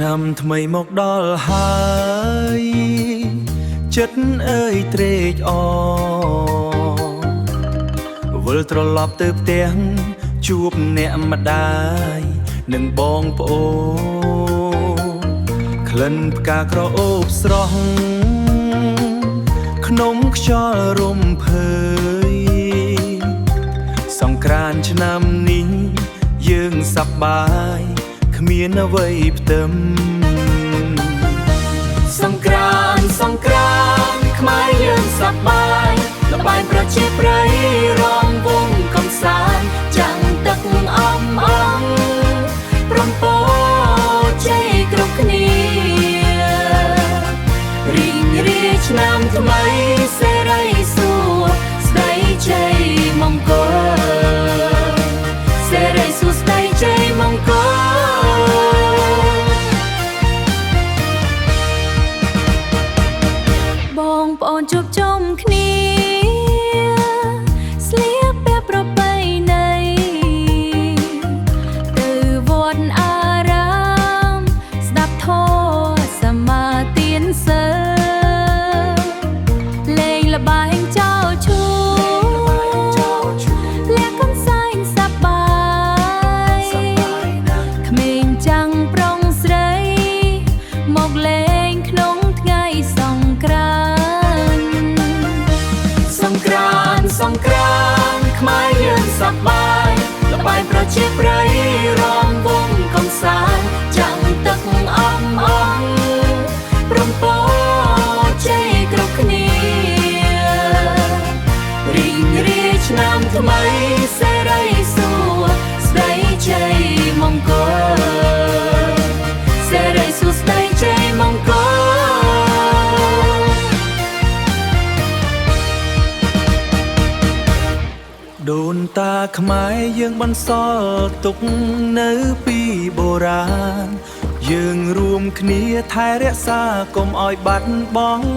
ឆ្នាំថ្មីមកដល់ហើយចិត្តអើយត្រេកអរវិលត្រឡប់ទៅផ្ទះជួបអ្នកម្ដាយនិងបងប្អូនក្លិនផ្កាក្រអូបស្រស់ក្នុងខ្យល់រំភើយសង្ក្រាន្តឆ្នាំនេះយើងសប្បាយគ្មានអ្វីផ្ទឹមសង្ក្រាន្តខ្មែរយើងសប្បាយល្បែងប្រជាប្រិយរំវង់កំសាន្តចាំងទឹកអំអងព្រមពោជ័យគ្រប់គ្នារីងរាយឆ្នាំថ្មីសេរីសួស្ដីជ័យមង្គលសេរីសួស្ដីជ័យមង្គលបងប្អូនជួបជុំគ្នាស្លៀកពាក់ប្រពៃណីទៅវត្តអារាមស្ដាប់ធម៌សមាទានសិលលេងល្បែងចោលឈូលាក់កំសាន្តសប្បាយក្មេងចាំងប្រុងស្រីមកលេងក្នុងថ្ងៃសង្ក្រាន្តខ្មែរយើងសប្បាយល្បែងប្រជាប្រិយរំវង់កំសាន្តចាំងទឹកអំអងព្រមពោជ័យគ្រប់គ្នារីងរាយឆ្នាំថ្មីសេរីសួស្ដីជ័យមង្គលសេរីសួស្ដីជ័យមង្គលដូនតាខ្មែរយើងបន្សល់ទុកនៅពីបុរាណយើងរួមគ្នាថែរក្សាកុំឲ្យបាត់បង់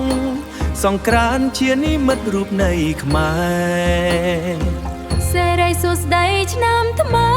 សង្ក្រាន្តជានិមិត្តរូបនៃខ្មែរសេរីសួស្ដីឆ្នាំថ្មី